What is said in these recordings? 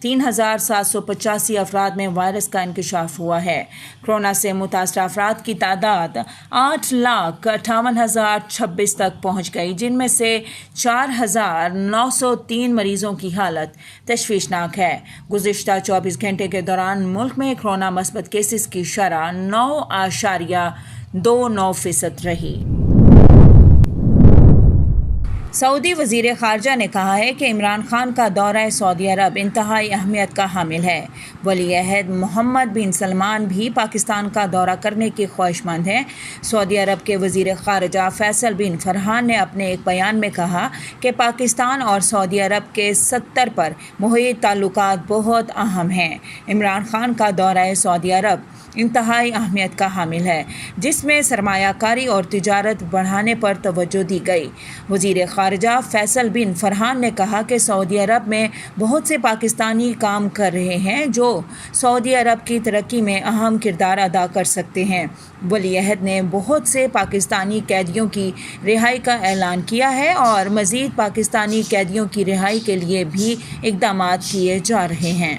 3,785 افراد میں وائرس کا انکشاف ہوا ہے۔ کورونا سے متاثرہ افراد کی تعداد 8,58,026 تک پہنچ گئی، جن میں سے 4,903 مریضوں کی حالت تشویشناک ہے۔ گزشتہ 24 گھنٹے کے دوران ملک میں کورونا مثبت کیسز کی شرح 9.29% رہی۔ سعودی وزیر خارجہ نے کہا ہے کہ عمران خان کا دورہ سعودی عرب انتہائی اہمیت کا حامل ہے۔ ولی عہد محمد بن سلمان بھی پاکستان کا دورہ کرنے کی خواہش مند ہیں۔ سعودی عرب کے وزیر خارجہ فیصل بن فرحان نے اپنے ایک بیان میں کہا کہ پاکستان اور سعودی عرب کے 70 پر محیط تعلقات بہت اہم ہیں۔ عمران خان کا دورہ سعودی عرب انتہائی اہمیت کا حامل ہے، جس میں سرمایہ کاری اور تجارت بڑھانے پر توجہ دی گئی۔ وزیر خارجہ فیصل بن فرحان نے کہا کہ سعودی عرب میں بہت سے پاکستانی کام کر رہے ہیں جو سعودی عرب کی ترقی میں اہم کردار ادا کر سکتے ہیں۔ ولی عہد نے بہت سے پاکستانی قیدیوں کی رہائی کا اعلان کیا ہے اور مزید پاکستانی قیدیوں کی رہائی کے لیے بھی اقدامات کیے جا رہے ہیں۔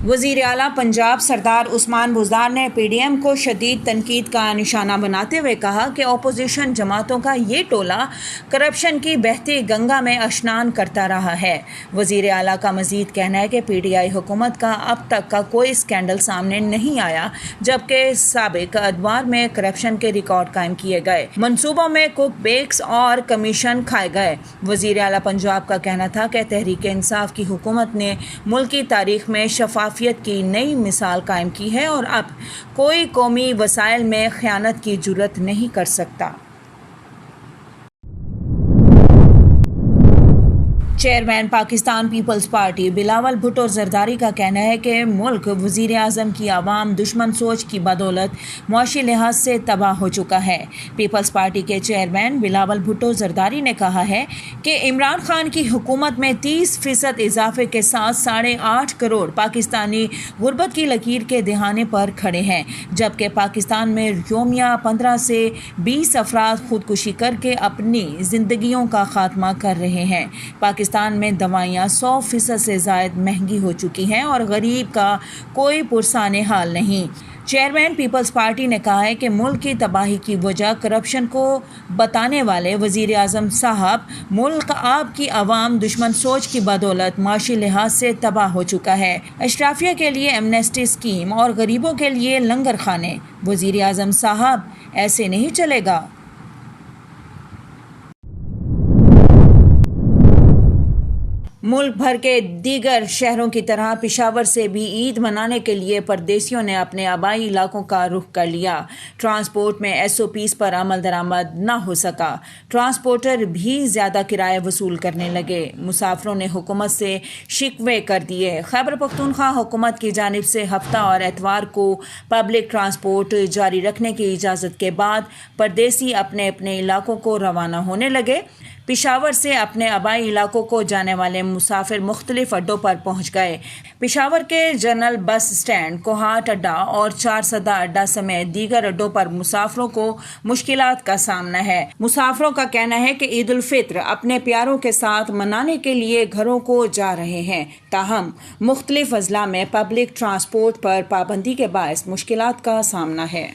وزیر اعلیٰ پنجاب سردار عثمان بزدار نے پی ڈی ایم کو شدید تنقید کا نشانہ بناتے ہوئے کہا کہ اپوزیشن جماعتوں کا یہ ٹولہ کرپشن کی بہتی گنگا میں اشنان کرتا رہا ہے۔ وزیر اعلیٰ کا مزید کہنا ہے کہ پی ٹی آئی حکومت کا اب تک کا کوئی اسکینڈل سامنے نہیں آیا، جبکہ سابق ادوار میں کرپشن کے ریکارڈ قائم کیے گئے، منصوبوں میں کک بیکس اور کمیشن کھائے گئے۔ وزیر اعلیٰ پنجاب کا کہنا تھا کہ تحریک انصاف کی حکومت نے ملک کی تاریخ میں شفافیت کی نئی مثال قائم کی ہے اور اب کوئی قومی وسائل میں خیانت کی جرات نہیں کر سکتا۔ چیئرمین پاکستان پیپلز پارٹی بلاول بھٹو زرداری کا کہنا ہے کہ ملک وزیر اعظم کی عوام دشمن سوچ کی بدولت معاشی لحاظ سے تباہ ہو چکا ہے۔ پیپلز پارٹی کے چیئرمین بلاول بھٹو زرداری نے کہا ہے کہ عمران خان کی حکومت میں 30% اضافے کے ساتھ 8.5 کروڑ پاکستانی غربت کی لکیر کے دہانے پر کھڑے ہیں، جبکہ پاکستان میں یومیہ 15 سے 20 افراد خودکشی کر کے اپنی زندگیوں کا خاتمہ کر رہے ہیں۔ پاکستان میں دوائیاں 100% سے زائد مہنگی ہو چکی ہیں اور غریب کا کوئی پرسان حال نہیں۔ چیئرمین پیپلز پارٹی نے کہا ہے کہ ملک کی تباہی کی وجہ کرپشن کو بتانے والے وزیر اعظم صاحب، ملک آپ کی عوام دشمن سوچ کی بدولت معاشی لحاظ سے تباہ ہو چکا ہے۔ اشرافیہ کے لیے ایمنیسٹی اسکیم اور غریبوں کے لیے لنگر خانے۔ وزیر اعظم صاحب، ایسے نہیں چلے گا۔ ملک بھر کے دیگر شہروں کی طرح پشاور سے بھی عید منانے کے لیے پردیسیوں نے اپنے آبائی علاقوں کا رخ کر لیا۔ ٹرانسپورٹ میں SOPs پر عمل درآمد نہ ہو سکا، ٹرانسپورٹر بھی زیادہ کرایہ وصول کرنے لگے، مسافروں نے حکومت سے شکوے کر دیے۔ خیبر پختونخوا حکومت کی جانب سے ہفتہ اور اتوار کو پبلک ٹرانسپورٹ جاری رکھنے کی اجازت کے بعد پردیسی اپنے اپنے علاقوں کو روانہ ہونے لگے۔ پشاور سے اپنے آبائی علاقوں کو جانے والے مسافر مختلف اڈوں پر پہنچ گئے۔ پشاور کے جنرل بس اسٹینڈ، کوہاٹ اڈہ اور چارسدہ اڈہ سمیت دیگر اڈوں پر مسافروں کو مشکلات کا سامنا ہے۔ مسافروں کا کہنا ہے کہ عید الفطر اپنے پیاروں کے ساتھ منانے کے لیے گھروں کو جا رہے ہیں، تاہم مختلف اضلاع میں پبلک ٹرانسپورٹ پر پابندی کے باعث مشکلات کا سامنا ہے۔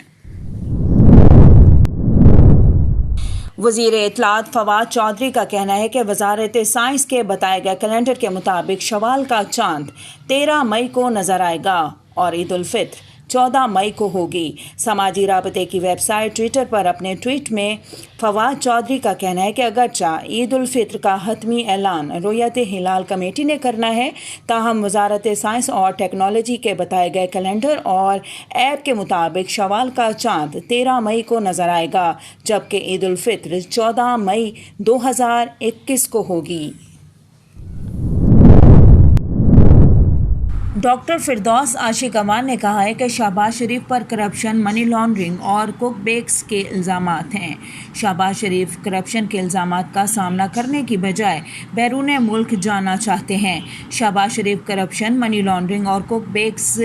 وزیر اطلاعات فواد چودھری کا کہنا ہے کہ وزارت سائنس کے بتائے گئے کیلنڈر کے مطابق شوال کا چاند 13 مئی کو نظر آئے گا اور عید الفطر 14 مئی کو ہوگی۔ سماجی رابطے کی ویب سائٹ ٹویٹر پر اپنے ٹویٹ میں فواد چودھری کا کہنا ہے کہ اگرچہ عید الفطر کا حتمی اعلان رؤیت ہلال کمیٹی نے کرنا ہے، تاہم وزارت سائنس اور ٹیکنالوجی کے بتائے گئے کیلنڈر اور ایپ کے مطابق شوال کا چاند 13 مئی کو نظر آئے گا، جبکہ عید الفطر 14 مئی 2021 کو ہوگی۔ ڈاکٹر فردوس عاشق امان نے کہا ہے کہ شہباز شریف پر کرپشن، منی لانڈرنگ اور کک بیکس کے الزامات ہیں۔ شہباز شریف کرپشن کے الزامات کا سامنا کرنے کی بجائے بیرون ملک جانا چاہتے ہیں۔ شہباز شریف کرپشن، منی لانڈرنگ اور کک بیکس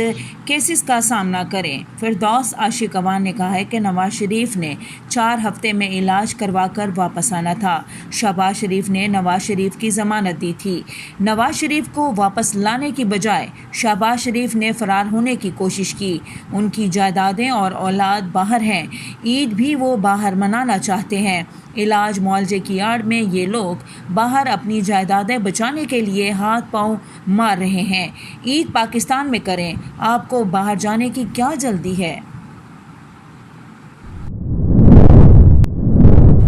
کیسز کا سامنا کریں۔ فردوس عاشق امان نے کہا ہے کہ نواز شریف نے 4 ہفتے میں علاج کروا کر واپس آنا تھا۔ شہباز شریف نے نواز شریف کی ضمانت دی تھی۔ نواز شریف کو واپس لانے کی بجائے شہباز شریف نے فرار ہونے کی کوشش کی۔ ان کی جائیدادیں اور اولاد باہر ہیں۔ عید بھی وہ باہر منانا چاہتے ہیں۔ علاج معالجے کی آڑ میں یہ لوگ باہر اپنی جائیدادیں بچانے کے لیے ہاتھ پاؤں مار رہے ہیں۔ عید پاکستان میں کریں، آپ کو باہر جانے کی کیا جلدی ہے؟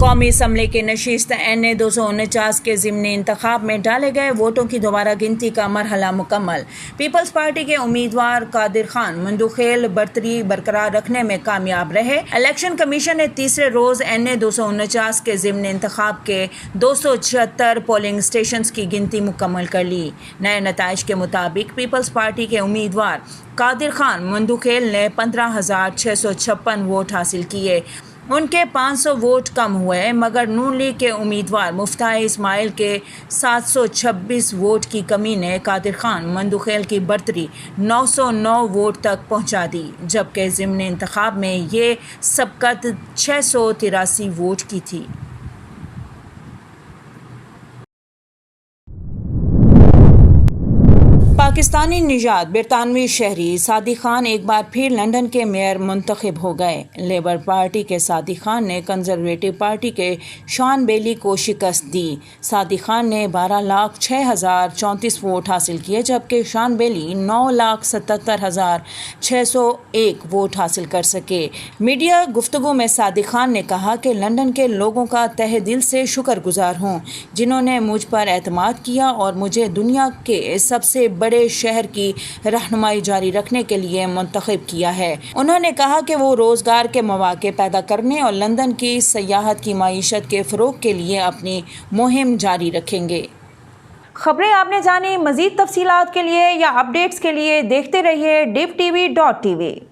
قومی اسمبلی کی نشست NA 249 کے ضمنی انتخاب میں ڈالے گئے ووٹوں کی دوبارہ گنتی کا مرحلہ مکمل۔ پیپلز پارٹی کے امیدوار قادر خان مندوخیل برتری برقرار رکھنے میں کامیاب رہے۔ الیکشن کمیشن نے تیسرے روز NA 249 کے ضمنی انتخاب کے 276 پولنگ اسٹیشنز کی گنتی مکمل کر لی۔ نئے نتائج کے مطابق پیپلز پارٹی کے امیدوار قادر خان مندوخیل نے 15,656 ووٹ حاصل کیے۔ ان کے 500 ووٹ کم ہوئے، مگر نون لیگ کے امیدوار مفتاح اسماعیل کے 726 ووٹ کی کمی نے قادر خان مندوخیل کی برتری 909 ووٹ تک پہنچا دی، جبکہ ضمنی انتخاب میں یہ سبقت 683 ووٹ کی تھی۔ پاکستانی نژاد برطانوی شہری صادق خان ایک بار پھر لندن کے میئر منتخب ہو گئے۔ لیبر پارٹی کے صادق خان نے کنزرویٹو پارٹی کے شان بیلی کو شکست دی۔ صادق خان نے 12,06,034 ووٹ حاصل کیے، جبکہ شان بیلی 9,77,601 ووٹ حاصل کر سکے۔ میڈیا گفتگو میں صادق خان نے کہا کہ لندن کے لوگوں کا تہہ دل سے شکر گزار ہوں، جنہوں نے مجھ پر اعتماد کیا اور مجھے دنیا کے سب سے بڑے شہر کی رہنمائی جاری رکھنے کے لیے منتخب کیا ہے۔ انہوں نے کہا کہ وہ روزگار کے مواقع پیدا کرنے اور لندن کی سیاحت کی معیشت کے فروغ کے لیے اپنی مہم جاری رکھیں گے۔ خبریں آپ نے جانی، مزید تفصیلات کے لیے یا اپ ڈیٹس کے لیے دیکھتے رہیے DIVTV.TV۔